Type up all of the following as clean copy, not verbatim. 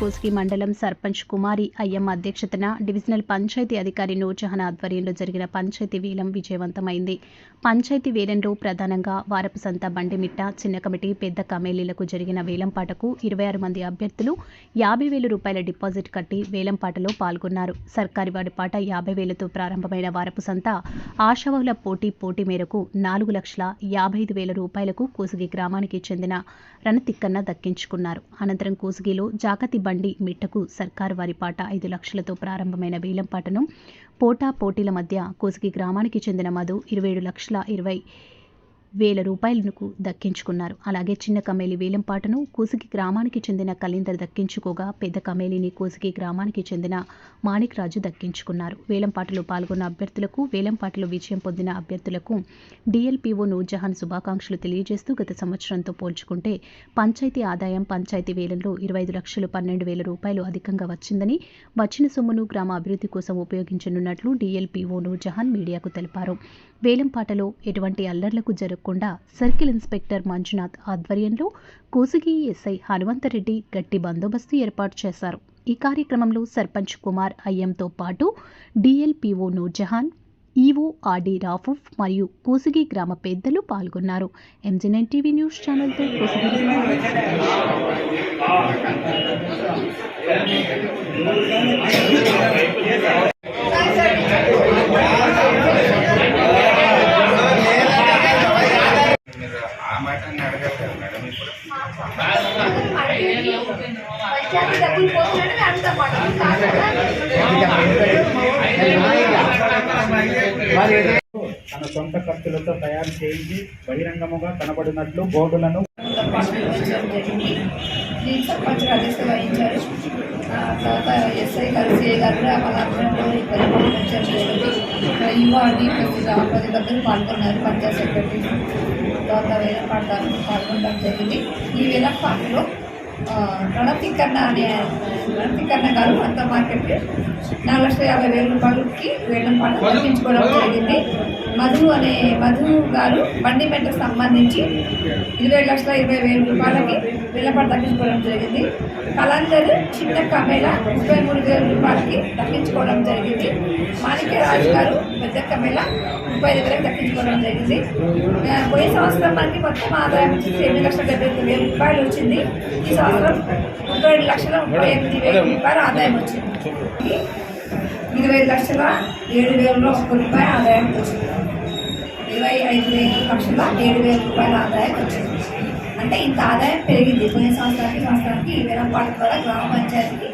కోస్గి మండలం సర్పంచ్ కుమారి అయ్యమ్మ అధ్యక్షతన డివిజనల్ పంచాయతీ అధికారి నూర్జహాన్ ఆధ్వర్యంలో జరిగిన పంచాయతీ వేలం విజయవంతమైంది. పంచాయతీ వేలంలో ప్రధానంగా వారపు సంత, బండిమిట్ట, చిన్న కమిటీ, పెద్ద కమేలీలకు జరిగిన వేలంపాటకు 26 మంది అభ్యర్థులు 50,000 రూపాయల డిపాజిట్ కట్టి వేలంపాటలో పాల్గొన్నారు. సర్కారీ వాడిపాట 50,000తో ప్రారంభమైన వారపు సంత ఆశావహుల పోటీ మేరకు 4,55,000 రూపాయలకు కోస్గి గ్రామానికి చెందిన రణతిక్కన్న దక్కించుకున్నారు. అనంతరం కోస్గిలో జాగతి బండి మిట్టకు సర్కారు వారి పాట 5 లక్షలతో ప్రారంభమైన వేలంపాటను పోటీల మధ్య కోస్గి గ్రామానికి చెందిన మధు 27,20,000 రూపాయలకు దక్కించుకున్నారు. అలాగే చిన్న కమేలి వేలంపాటను కోస్గి గ్రామానికి చెందిన కలీందర్ దక్కించుకోగా పెద్ద కమేలిని కోస్గి గ్రామానికి చెందిన మాణిక్ రాజు దక్కించుకున్నారు. వేలంపాటలో పాల్గొన్న అభ్యర్థులకు, వేలంపాటలో విజయం పొందిన అభ్యర్థులకు డిఎల్పిఓ నూర్జహాన్ శుభాకాంక్షలు తెలియజేస్తూ గత సంవత్సరంతో పోల్చుకుంటే పంచాయతీ ఆదాయం పంచాయతీ వేలంలో 25,12,000 రూపాయలు అధికంగా వచ్చిందని, వచ్చిన సొమ్మును గ్రామ అభివృద్ధి కోసం ఉపయోగించనున్నట్లు డిఎల్పిఓ నూర్జహాన్ మీడియాకు తెలిపారు. వేలంపాటలో ఎటువంటి అల్లర్లకు జరగకుండా సర్కిల్ ఇన్స్పెక్టర్ మంజునాథ్ ఆధ్వర్యంలో కోస్గి ఎస్ఐ హనుమంతరెడ్డి గట్టి బందోబస్తు ఏర్పాటు చేశారు. ఈ కార్యక్రమంలో సర్పంచ్ కుమార్ అయ్యంతో పాటు DLPO Nurjahan, EO RD Rauf మరియు కోస్గి గ్రామ పెద్దలు పాల్గొన్నారు. MG9 టీవీ న్యూస్ ఛానల్తో కోస్గి తన సొంత ఖర్చులతో తయారు చేయించి బహిరంగముగా కనబడినట్లు బోర్డులను ఎస్ఐ గారు, సిఐ గారు వాళ్ళ ఆధ్వర్యంలో ప్రతి దగ్గర పాల్గొన్నారు. పంచాయత్ సెక్రటరీ తర్వాత వేలంపాటలు పాల్గొనడం జరిగింది. ఈ వేలంపాటలో రణతిక్కన్న గారు అంత మార్కెట్ 4,50,000 రూపాయలకి వేలంపాట దక్కించుకోవడం జరిగింది. మధు గారు బండిమెట్టకు సంబంధించి 20,20,000 రూపాయలకి వేలంపాట దక్కించుకోవడం జరిగింది. కలందర్ చిన్న కమేళ 33,000 రూపాయలకి దక్కించుకోవడం జరిగింది. మాణిక్య రాజు గారు పెద్ద కమేళ 35,000 దక్కించుకోవడం జరిగింది. పోయిన సంవత్సరం మనకి మొత్తం ఆదాయం వచ్చి 8,70,000 రూపాయలు వచ్చింది. ఈ సంవత్సరం 32,38,000 రూపాయలు ఆదాయం వచ్చింది. 20,07,000 రూపాయల ఆదాయం వచ్చింది. 25,07,000 రూపాయల ఆదాయం వచ్చింది. అంటే ఇంత ఆదాయం పెరిగింది. పోయిన సంవత్సరానికి ఈ వేలంపాట ద్వారా గ్రామ పంచాయతీకి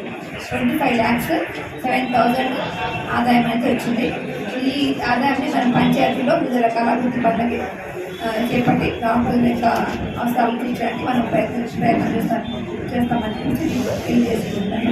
25,07,000 ఆదాయం అయితే వచ్చింది. ఈ ఆదాయాన్ని మనం పంచాయతీలో వివిధ రకాల అభివృద్ధి పనులకి చేపట్టి గ్రామ ప్రజల యొక్క అవసరాలు తీర్చడానికి మనం ప్రయత్నం చేస్తామని తెలియజేసుకుంటాను.